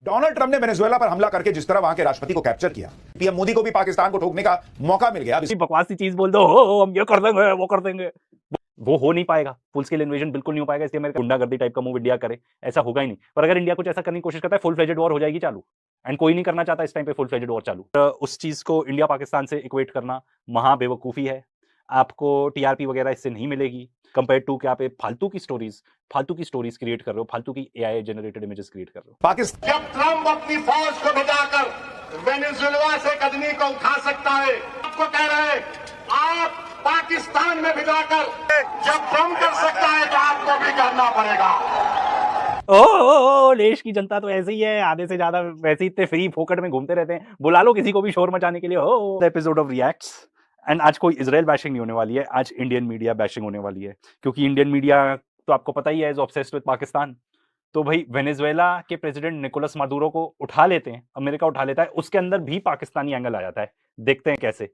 Donald Trump ने Venezuela पर हमला करके जिस तरह वहां के राष्ट्रपति को कैप्चर किया, पीएम मोदी को भी पाकिस्तान को ठोकने का मौका मिल गया। अब बकवास सी चीज बोल दो, हम ये कर देंगे, वो कर देंगे, वो हो नहीं पाएगा। फुल स्केल इन्वेजन बिल्कुल नहीं हो पाएगा। इसलिए अमेरिका गुंडागर्दी टाइप का मूव इंडिया करे, ऐसा होगा ही नहीं। पर अगर इंडिया कुछ ऐसा करने की कोशिश करता है, फुल फ्लेजेड वॉर हो जाएगी चालू। एंड कोई नहीं करना चाहता इस टाइम पे फुल फ्लेजेड वॉर चालू। उस चीज को इंडिया पाकिस्तान से इक्वेट करना महा बेवकूफी है। आपको टीआरपी वगैरह इससे नहीं मिलेगी कंपेयर टू कि आप फालतू की स्टोरीज क्रिएट कर रहे हो, फालतू की एआई जनरेटेड इमेजेस क्रिएट कर रहे हो। पाकिस्तान जब ट्रंप अपनी फौज को भिजाकर वेनेजुएला से कदमी को उठा सकता है, आपको कह रहे हैं आप पाकिस्तान में भिजाकर जब ट्रंप कर सकता है तो आपको भी करना पड़ेगा। ओ देश की जनता तो ऐसे ही है, आधे से ज्यादा वैसे ही इतने फ्री फोकट में घूमते रहते हैं। बुला लो किसी को भी शोर मचाने के लिए। ओ एपिसोड ऑफ रिएक्ट्स। एंड आज कोई इजराइल बैशिंग नहीं होने वाली है, आज इंडियन मीडिया बैशिंग होने वाली है। क्योंकि इंडियन मीडिया तो आपको पता ही है इज ऑब्सेस्ड विद पाकिस्तान। तो भाई वेनेजुएला के प्रेसिडेंट निकोलस मादुरो को उठा लेते हैं, अमेरिका उठा लेता है, उसके अंदर भी पाकिस्तानी एंगल आ जाता है। देखते हैं कैसे।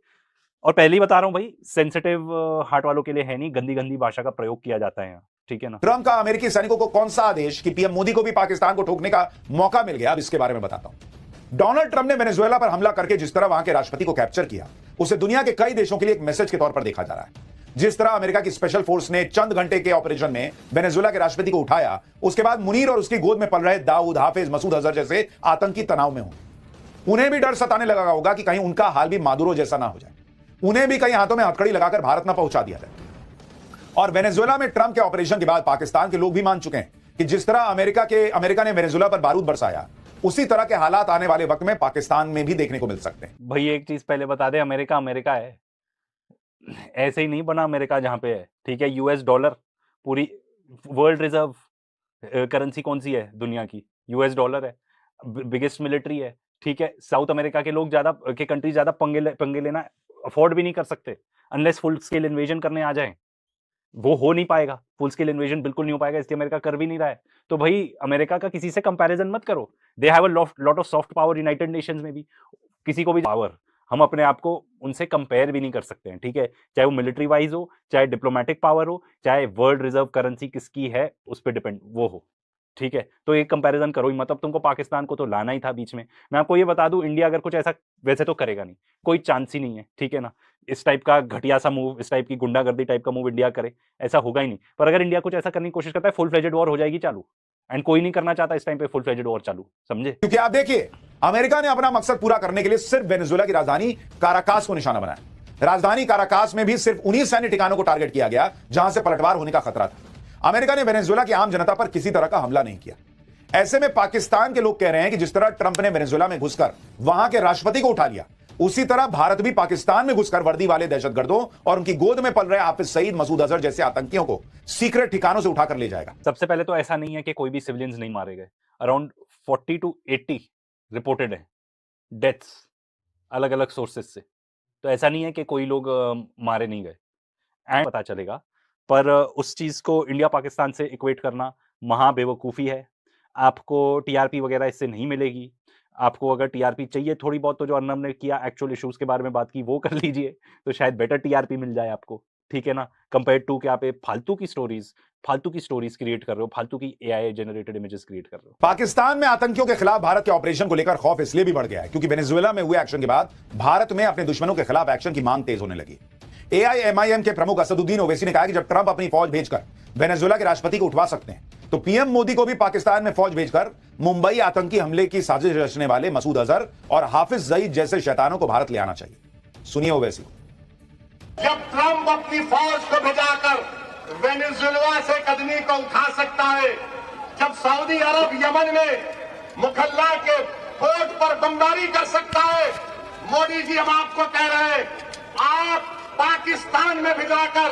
और पहले ही बता रहा हूं भाई, सेंसिटिव हार्ट वालों के लिए है नहीं, गंदी गंदी भाषा का प्रयोग किया जाता है यहाँ, ठीक है ना। ट्रंप का अमेरिकी सैनिकों को कौन सा आदेश कि पीएम मोदी को भी पाकिस्तान को ठोकने का मौका मिल गया, अब इसके बारे में बताता हूं। डोनाल्ड ट्रंप ने वेनेजुएला पर हमला करके जिस तरह वहां के राष्ट्रपति को कैप्चर किया, उसे दुनिया के कई देशों के लिए एक मैसेज के तौर पर देखा जा रहा है। जिस तरह अमेरिका की स्पेशल फोर्स ने चंद घंटे के ऑपरेशन में वेनेजुएला के राष्ट्रपति को उठाया, उसके बाद मुनीर और उसकी गोद में पल रहे दाऊद, हाफिज, मसूद अजहर जैसे आतंकी तनाव में होंगे। उन्हें भी डर सताने लगा होगा कि कहीं उनका हाल भी मादुरो जैसा ना हो जाए, उन्हें भी कहीं हाथों में हथकड़ी लगाकर भारत ना पहुंचा दिया जाए। और वेनेजुएला में ट्रंप के ऑपरेशन के बाद पाकिस्तान के लोग भी मान चुके हैं कि जिस तरह अमेरिका ने वेनेजुएला पर बारूद बरसाया, उसी तरह के हालात आने वाले वक्त में पाकिस्तान में भी देखने को मिल सकते हैं। भाई एक चीज पहले बता दे, अमेरिका अमेरिका है, ऐसे ही नहीं बना अमेरिका जहां पे है, ठीक है। यूएस डॉलर, पूरी वर्ल्ड रिजर्व करेंसी कौन सी है दुनिया की? यूएस डॉलर है, बिगेस्ट मिलिट्री है, ठीक है। साउथ अमेरिका के लोग कंट्री ज्यादा पंगे लेना अफोर्ड भी नहीं कर सकते अनलेस फुल स्केल इन्वेजन करने आ जाए। वो हो नहीं पाएगा, फुल स्केल इन्वेजन बिल्कुल नहीं हो पाएगा, इसलिए अमेरिका कर भी नहीं रहा है। तो भाई अमेरिका का किसी से कंपैरिजन मत करो। They have a lot of soft power, United Nations में भी किसी को भी पावर, हम अपने आप को उनसे कंपेयर भी नहीं कर सकते हैं, ठीक है। चाहे वो मिलिट्री वाइज हो, चाहे डिप्लोमेटिक पावर हो, चाहे वर्ल्ड रिजर्व करेंसी किसकी है उस पर डिपेंड वो हो, ठीक है। तो एक कंपैरिजन करो ही, मतलब तुमको पाकिस्तान को तो लाना ही था बीच में। मैं आपको ये बता दूं, इंडिया अगर कुछ ऐसा वैसे तो करेगा नहीं, कोई चांस ही नहीं है, ठीक है ना। इस टाइप का घटिया सा मूव, इस टाइप की गुंडागर्दी टाइप का मूव इंडिया करे, ऐसा होगा ही नहीं। पर अगर इंडिया कुछ ऐसा करने की कोशिश करता है, फुल फ्लेजेड वॉर हो जाएगी चालू। एंड कोई नहीं करना चाहता इस टाइम पे फुल फ्लेजेड वॉर चालू, समझे। क्योंकि आप देखिए, अमेरिका ने अपना मकसद पूरा करने के लिए सिर्फ वेनेजुएला की राजधानी काराकास को निशाना बनाया। राजधानी काराकास में भी सिर्फ उन्हीं सैन्य ठिकानों को टारगेट किया गया जहां से पलटवार होने का खतरा था। अमेरिका ने वेनेजुएला की आम जनता पर किसी तरह का हमला नहीं किया। ऐसे में पाकिस्तान के लोग कह रहे हैं कि जिस तरह ट्रंप ने वेनेजुएला में घुसकर वहां के राष्ट्रपति को उठा लिया, उसी तरह भारत भी पाकिस्तान में घुसकर वर्दी वाले दहशतगर्दों और उनकी गोद में पल रहे हाफिज सईद, मसूद अजहर जैसे आतंकियों को सीक्रेट ठिकानों से उठाकर ले जाएगा। सबसे पहले तो ऐसा नहीं है कि कोई भी सिविलियंस नहीं मारे गए। अराउंड 40 to 80 रिपोर्टेड है डेथ्स अलग अलग सोर्सेस से। तो ऐसा नहीं है कि कोई लोग मारे नहीं गए, एंड पता चलेगा। पर उस चीज को इंडिया पाकिस्तान से इक्वेट करना महा बेवकूफी है। आपको टीआरपी वगैरह इससे नहीं मिलेगी। आपको अगर टीआरपी चाहिए थोड़ी बहुत, तो जो अर्नब ने किया एक्चुअल इश्यूज के बारे में बात की वो कर लीजिए, तो शायद बेटर टीआरपी मिल जाए आपको, ठीक है ना। कंपेयर टू कि आप फालतू की स्टोरीज क्रिएट कर रहे हो, फालतू की एआई जनरेटेड इमेजेस क्रिएट कर रहे हो। पाकिस्तान में आतंकियों के खिलाफ भारत के ऑपरेशन को लेकर खौफ इसलिए भी बढ़ गया है क्योंकि वेनेजुएला में हुए एक्शन के बाद भारत में अपने दुश्मनों के खिलाफ एक्शन की मांग तेज होने लगी। एआईएमआईएम के प्रमुख असदुद्दीन ओवैसी ने कहा कि जब ट्रंप अपनी फौज भेजकर वेनेजुएला के राष्ट्रपति को उठवा सकते हैं, तो पीएम मोदी को भी पाकिस्तान में फौज भेजकर मुंबई आतंकी हमले की साजिश रचने वाले मसूद अजहर और हाफिज सईद जैसे शैतानों को भारत ले आना चाहिए। सुनिए ओवैसी। जब ट्रंप अपनी फौज को भिजाकर वेनेजुएला से कदमी को उठा सकता है, जब सऊदी अरब यमन में मुखल्ला के पोर्ट पर बमबारी कर सकता है, मोदी जी हम आपको कह रहे हैं आप पाकिस्तान में भिजाकर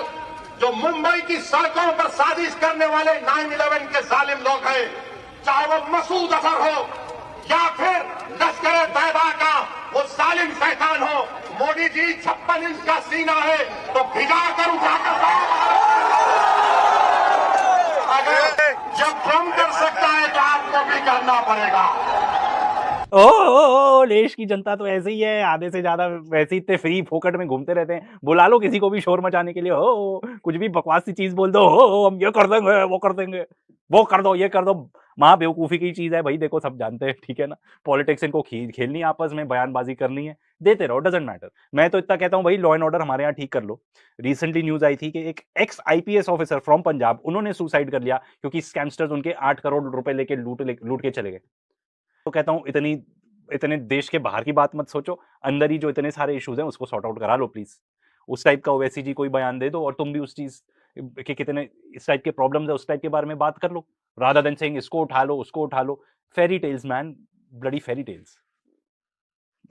जो मुंबई की सड़कों पर साजिश करने वाले 9/11 के जालिम लोग हैं, चाहे वो मसूद अजहर हो या फिर लश्कर तैयबा का वो जालिम शैतान हो, मोदी जी 56 इंच का सीना है तो भिजाकर उठाकर अगर जब ट्रंप कर सकता है तो आपको भी करना पड़ेगा। ओ देश की जनता तो ऐसे ही है, आधे से ज्यादा वैसे ही इतने फ्री फोकट में घूमते रहते हैं। बुला लो किसी को भी शोर मचाने के लिए। कुछ भी बकवास सी चीज बोल दो, हम ये कर देंगे, वो कर देंगे, वो कर दो, ये कर दो। महाबेवकूफी की चीज है भाई, देखो सब जानते हैं, ठीक है ना। पॉलिटिक्स इनको खेलनी है, आपस में बयानबाजी करनी है, देते रहो, डजेंट मैटर। मैं तो इतना कहता हूँ भाई, लॉ एंड ऑर्डर हमारे यहाँ ठीक कर लो। रिसेंटली न्यूज आई थी कि एक x IPS officer from Punjab, उन्होंने सुसाइड कर लिया क्योंकि स्कैमस्टर्स उनके 8 करोड़ रुपए लेके लूट के चले गए। तो कहता हूँ इतने देश के बाहर की बात मत सोचो, अंदर ही जो इतने सारे इश्यूज हैं उसको सॉर्ट आउट करा लो प्लीज। उस टाइप का ओवैसी जी कोई बयान दे दो और तुम भी उस चीज के कितने इस टाइप के प्रॉब्लम्स है उस टाइप के बारे में बात कर लो, रादर देन सेइंग इसको उठा लो उसको उठा लो। Fairy tales man, bloody fairy tales.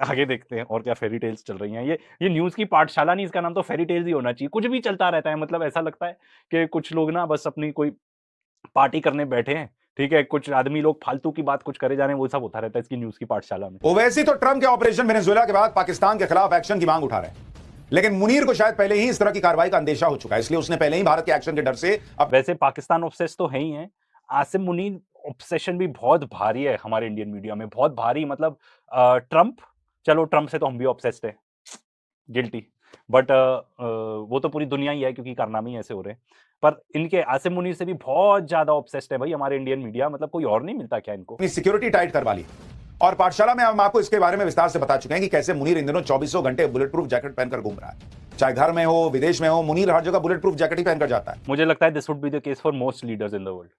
आगे देखते हैं और क्या फेरी टेल्स चल रही हैं। ये न्यूज की पाठशाला नहीं, इसका नाम तो फेरी टेल्स ही होना चाहिए। कुछ भी चलता रहता है, मतलब ऐसा लगता है कि कुछ लोग ना बस अपनी कोई पार्टी करने बैठे हैं, ठीक है, कुछ आदमी लोग फालतू की बात कुछ करे जा रहे हैं, वो सब होता रहता है इसकी न्यूज की पाठशाला में। ओवैसी तो ट्रंप के ऑपरेशन वेनेजुएला के बाद पाकिस्तान के खिलाफ एक्शन की मांग उठा रहे हैं, लेकिन मुनीर को शायद पहले ही इस तरह की कार्रवाई का अंदेशा हो चुका है, इसलिए उसने पहले ही भारत के एक्शन के डर से वैसे पाकिस्तान ऑब्सेस तो है ही है, आसिम मुनीर ऑब्सेशन भी बहुत भारी है हमारे इंडियन मीडिया में, बहुत भारी। मतलब ट्रंप, चलो ट्रंप से तो हम भी ऑब्सेस्ड है, गिल्टी, बट वो तो पूरी दुनिया ही है क्योंकि कारनामे ही ऐसे हो रहे हैं। पर इनके आसिम मुनीर से भी बहुत ज्यादा ऑब्सेस्ड है भाई हमारे इंडियन मीडिया, मतलब कोई और नहीं मिलता क्या इनको। अपनी सिक्योरिटी टाइट करवा ली। और पाठशाला में हम आपको इसके बारे में विस्तार से बता चुके हैं कि कैसे मुनीर इन दिनों 24 घंटे बुलेट प्रूफ जैकेट पहनकर घूम रहा है, चाहे घर में हो विदेश में हो, मुनीर हर जगह बुलेट प्रूफ जैकेट ही पहनकर जाता है। मुझे लगता है this would be the case for most leaders in the world,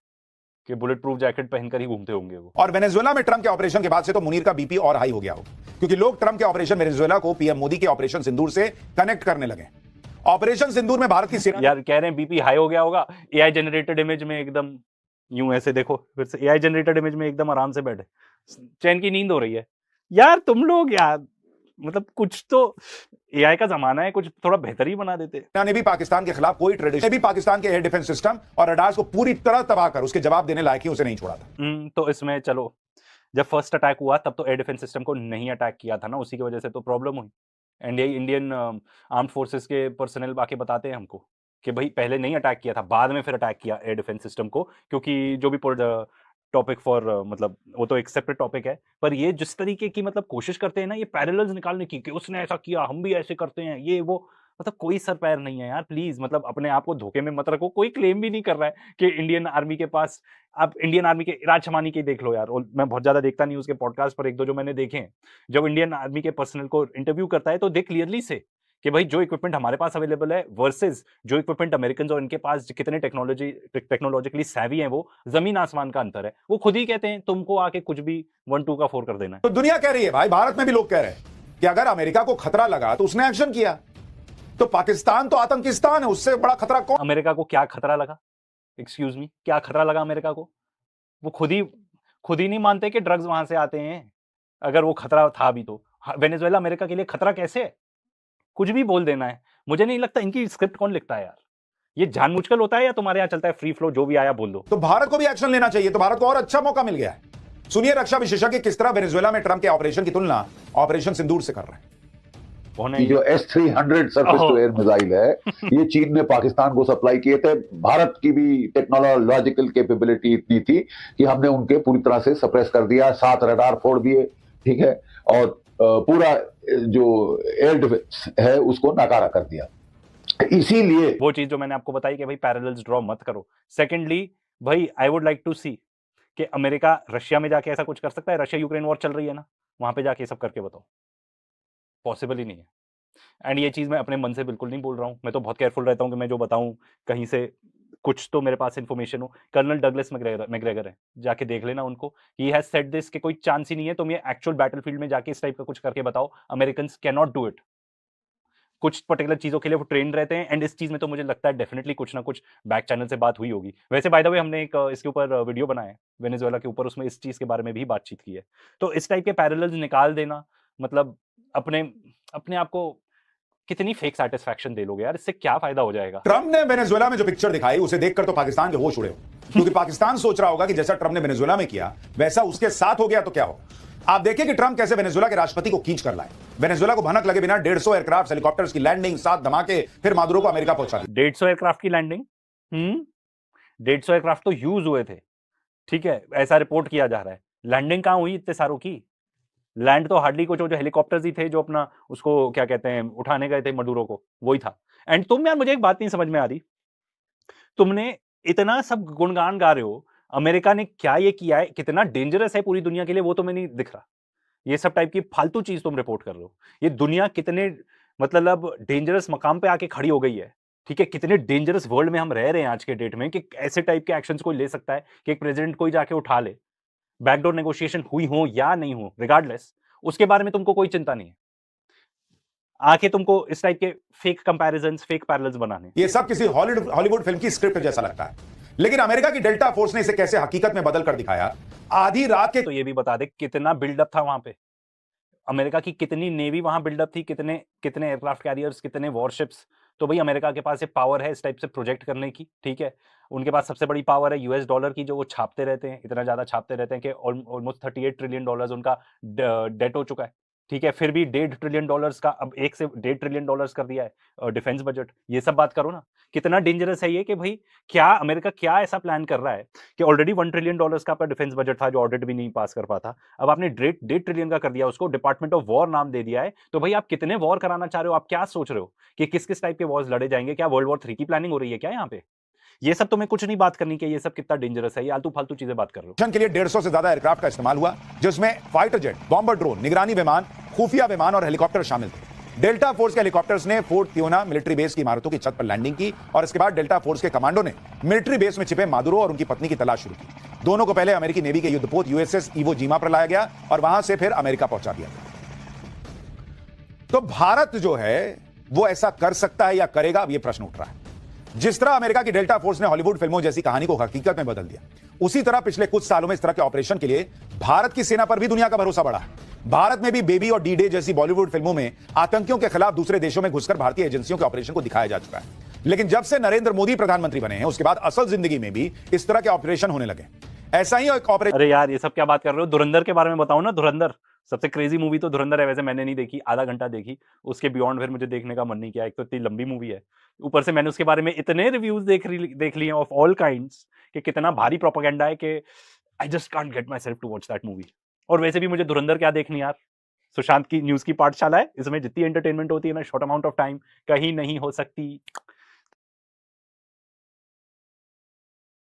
कि बुलेट प्रूफ जैकेट पहनकर ही घूमते होंगे वो। और वेनेजुएला में ट्रंप के ऑपरेशन के बाद से तो मुनीर का बीपी और हाई हो गया होगा, क्योंकि लोग ट्रंप के ऑपरेशन वेनेजुएला को पीएम मोदी के ऑपरेशन सिंदूर से कनेक्ट करने लगे। ऑपरेशन सिंदूर में भारत की सेना, यार कह रहे हैं बीपी हाई हो गया होगा, AI जनरेटेड इमेज में एकदम यूं ऐसे देखो, फिर से AI जनरेटेड इमेज में एकदम आराम से बैठे, चैन की नींद हो रही है। यार तुम लोग यार, मतलब कुछ तो AI का जमाना है, कुछ थोड़ा बेहतर ही बना देते। ने भी पाकिस्तान के खिलाफ कोई ट्रेडिशन भी पाकिस्तान के एयर डिफेंस सिस्टम और रडार्स को पूरी तरह तबाह कर उसके जवाब देने लायक ही उसे नहीं छोड़ा था। तो इसमें चलो, जब फर्स्ट अटैक हुआ तब तो एयर डिफेंस सिस्टम को नहीं अटैक किया था ना, उसी की वजह से तो प्रॉब्लम हुई। एंड यही इंडियन आर्म्ड फोर्सेस के पर्सनल आके बताते हैं हमको कि भाई पहले नहीं अटैक किया था, बाद में फिर अटैक किया एयर डिफेंस सिस्टम को, क्योंकि जो भी टॉपिक फॉर मतलब वो तो एक सेपरेट टॉपिक है, पर ये जिस तरीके की मतलब कोशिश करते हैं ना ये पैरेलल्स निकालने की कि उसने ऐसा किया हम भी ऐसे करते हैं, ये वो, मतलब कोई सर पैर नहीं है यार, प्लीज मतलब अपने आप को धोखे में मत रखो। कोई क्लेम भी नहीं कर रहा है कि इंडियन आर्मी के पास, आप इंडियन आर्मी के राज शमानी के देख लो यार, और मैं बहुत ज्यादा देखता नहीं उसके पॉडकास्ट, पर एक दो जो मैंने देखे हैं, जब इंडियन आर्मी के पर्सनल को इंटरव्यू करता है तो दे क्लियरली से कि भाई जो इक्विपमेंट हमारे पास अवेलेबल है वर्सेस जो इक्विपमेंट अमेरिकन और इनके पास कितने टेक्नोलॉजिकली सैवी हैं, वो जमीन आसमान का अंतर है। वो खुद ही कहते हैं तुमको आके कुछ भी 1 2 का 4 कर देना है। तो दुनिया कह रही है भाई, भारत में भी लोग कह रहे हैं कि अगर अमेरिका को खतरा लगा तो उसने एक्शन किया, तो पाकिस्तान तो आतंकिस्तान है, उससे बड़ा खतरा कौन? अमेरिका को क्या खतरा लगा? एक्सक्यूज मी, क्या खतरा लगा अमेरिका को? वो खुद ही नहीं मानते कि ड्रग्स वहां से आते हैं, अगर वो खतरा था भी तो। वेनेजुएला अमेरिका के लिए खतरा कैसे है? कुछ भी बोल देना है। मुझे नहीं लगता इनकी स्क्रिप्ट कौन लिखता है यार, ये जानबूझकर होता है या तुम्हारे यहाँ चलता है फ्री फ्लो, जो भी आया बोल दो। तो भारत को भी एक्शन लेना चाहिए, तो भारत को और अच्छा मौका मिल गया है। सुनिए रक्षा विशेषज्ञ किस तरह वेनेजुएला में ट्रंप के ऑपरेशन की तुलना ऑपरेशन सिंदूर से कर रहे हैं। कि जो S-300 surface to air missile है, ये चीन ने पाकिस्तान को सप्लाई किए थे। भारत की भी टेक्नोलॉजिकल कैपेबिलिटी इतनी थी कि हमने उनके पूरी तरह से सप्रेस कर दिया, 7 रडार फोड़ दिए, ठीक है, और पूरा जो एयर डिफेंस है उसको नाकारा कर दिया। इसीलिए वो चीज जो मैंने आपको बताई कि भाई पैरेलल्स ड्रॉ मत करो। सेकेंडली भाई आई वुड लाइक टू सी कि अमेरिका रशिया में जाके ऐसा कुछ कर सकता है? रशिया यूक्रेन वॉर चल रही है ना, वहां पे जाके सब करके बताओ, पॉसिबल ही नहीं है। एंड ये चीज़ मैं अपने मन से बिल्कुल नहीं बोल रहा हूँ, मैं तो बहुत केयरफुल रहता हूँ कि मैं जो बताऊँ कहीं से कुछ तो मेरे पास इन्फॉर्मेशन हो। कर्नल डगलस मैकग्रेगर है, जाके देख लेना उनको, ही हैज सेड दिस कि कोई चांस ही नहीं है, तुम ये एक्चुअल बैटलफील्ड में जाके इस टाइप का कुछ करके बताओ, American can not do it. कुछ पर्टिकुलर चीज़ों के लिए वो ट्रेन रहते हैं, एंड इस चीज़ में तो मुझे लगता है डेफिनेटली कुछ ना कुछ बैक चैनल से बात हुई होगी। वैसे बाय द वे हमने एक इसके ऊपर वीडियो बनाया है वेनेजुएला के ऊपर, उसमें इस चीज़ के बारे में भी बातचीत की है। तो इस टाइप के पैरेलल्स निकाल देना, मतलब अपने आप को कितनी फेक सैटिस्फैक्शन दे लोगे यार, इससे क्या फायदा हो जाएगा? ट्रंप ने वेनेजुएला में जो पिक्चर दिखाई उसे देखकर तो पाकिस्तान के होश उड़े हो, क्योंकि पाकिस्तान सोच रहा होगा कि जैसा ट्रंप ने वेनेजुएला में किया वैसा उसके साथ हो गया तो क्या हो। आप देखिए कि ट्रंप कैसे वेनेजुएला के राष्ट्रपति को खींच कर लाए। वेनेजुएला को भनक लगे बिना 150 एयरक्राफ्ट हेलीकॉप्टर्स की लैंडिंग, 7 धमाके, फिर मादुरो को अमेरिका पहुंचा दिया। 150 एयरक्राफ्ट की लैंडिंग, 150 एयरक्राफ्ट तो यूज हुए थे, ठीक है, ऐसा रिपोर्ट किया जा रहा है। लैंडिंग कहां हुई इतने सारों की? लैंड तो हार्डली कुछ, जो हेलीकॉप्टर्स ही थे जो अपना उसको क्या कहते हैं उठाने गए थे मडूरो को, वही था। एंड तुम यार, मुझे एक बात नहीं समझ में आ रही, तुमने इतना सब गुणगान गा रहे हो अमेरिका ने क्या ये किया है, कितना डेंजरस है पूरी दुनिया के लिए, वो तो मैं नहीं दिख रहा। ये सब टाइप की फालतू चीज तुम रिपोर्ट कर रहे हो। ये दुनिया कितने मतलब डेंजरस मकाम पे आके खड़ी हो गई है, ठीक है, कितने डेंजरस वर्ल्ड में हम रह रहे हैं आज के डेट में कि ऐसे टाइप के एक्शंस कोई ले सकता है कि एक प्रेसिडेंट कोई जाके उठा ले, बैकडोर नेगोशिएशन हुई हो या नहीं हो, रिगार्डलेस उसके बारे में तुमको कोई चिंता नहीं है। आके तुमको इस टाइप के फेक कंपैरिजंस, फेक पैरेलल्स बनाने। ये सब किसी हॉलीवुड फिल्म की स्क्रिप्ट जैसा लगता है, लेकिन अमेरिका की डेल्टा फोर्स ने इसे कैसे हकीकत में बदल कर दिखाया। आधी रात के तो ये भी बता दे कितना बिल्डअप था वहां पे, अमेरिका की कितनी नेवी वहां बिल्डअप थी, कितने कितने एयरक्राफ्ट कैरियर्स, कितने वॉरशिप्स। तो भाई अमेरिका के पास एक पावर है इस टाइप से प्रोजेक्ट करने की, ठीक है। उनके पास सबसे बड़ी पावर है यूएस डॉलर की, जो वो छापते रहते हैं, इतना ज्यादा छापते रहते हैं कि ऑलमोस्ट 38 ट्रिलियन डॉलर्स उनका डेट हो चुका है, ठीक है। फिर भी $1.5 ट्रिलियन का अब 1 से $1.5 ट्रिलियन कर दिया है डिफेंस बजट। ये सब बात करो ना, कितना डेंजरस है ये कि भाई क्या अमेरिका क्या ऐसा प्लान कर रहा है कि ऑलरेडी $1 ट्रिलियन का आपका डिफेंस बजट था जो ऑडिट भी नहीं पास कर पाता, अब आपने 1.5 ट्रिलियन का कर दिया, उसको डिपार्टमेंट ऑफ वॉर नाम दे दिया है। तो भाई आप कितने वॉर कराना चाह रहे हो, आप क्या सोच रहे हो कि किस किस टाइप के वॉर्स लड़े जाएंगे, क्या वर्ल्ड वॉर 3 की प्लानिंग हो रही है क्या यहाँ पे? ये सब तुम्हें कुछ नहीं बात करनी कि ये सब कितना डेंजरस है, ये आलतू फालतू चीजें बात कर रहे हो। के लिए 150 से ज्यादा एयरक्राफ्ट का इस्तेमाल हुआ, जिसमें फाइटर जेट, बॉम्बर ड्रोन, निगरानी विमान, खुफिया विमान और हेलीकॉप्टर शामिल थे। डेल्टा फोर्स के हेलीकॉप्टर्स ने फोर्ट थियोना मिलिट्री बेस की इमारतों की छत पर लैंडिंग की और इसके बाद डेल्टा फोर्स के कमांडो ने मिलिट्री बेस में छिपे मादुरो और उनकी पत्नी की तलाश शुरू की। दोनों को पहले अमेरिकी नेवी के युद्धपोत यूएसएस इवो जिमा पर लाया गया और वहां से फिर अमेरिका पहुंचा दिया गया। तो भारत जो है वो ऐसा कर सकता है या करेगा, अब यह प्रश्न उठ रहा है। जिस तरह अमेरिका की डेल्टा फोर्स ने हॉलीवुड फिल्मों जैसी कहानी को हकीकत में बदल दिया, उसी तरह पिछले कुछ सालों में इस तरह के ऑपरेशन के लिए भारत की सेना पर भी दुनिया का भरोसा बढ़ा है। भारत में भी बेबी और डी डे जैसी बॉलीवुड फिल्मों में आतंकियों के खिलाफ दूसरे देशों में घुसकर भारतीय एजेंसियों के ऑपरेशन को दिखाया जा चुका है। लेकिन जब से नरेंद्र मोदी प्रधानमंत्री बने हैं, उसके बाद असल जिंदगी में भी इस तरह के ऑपरेशन होने लगे। ऐसा ही एक ऑपरेशन। अरे यार ये सब क्या बात कर रहे हो, धुरंधर के बारे में बताओ ना। धुरंधर सबसे क्रेजी मूवी तो धुरंधर है, वैसे मैंने नहीं देखी, आधा घंटा देखी, उसके बियॉन्ड फिर मुझे देखने का मन नहीं किया। एक तो इतनी लंबी मूवी है, ऊपर से मैंने उसके बारे में इतने रिव्यूज देख लिए ऑफ ऑल काइंड्स कि कितना भारी प्रोपेगेंडा है कि I just can't get myself to watch that movie. और वैसे भी मुझे धुरंधर क्या देखनी यार, सुशांत की न्यूज की पाठशाला है, इसमें जितनी एंटरटेनमेंट होती है ना शॉर्ट अमाउंट ऑफ टाइम कहीं नहीं हो सकती।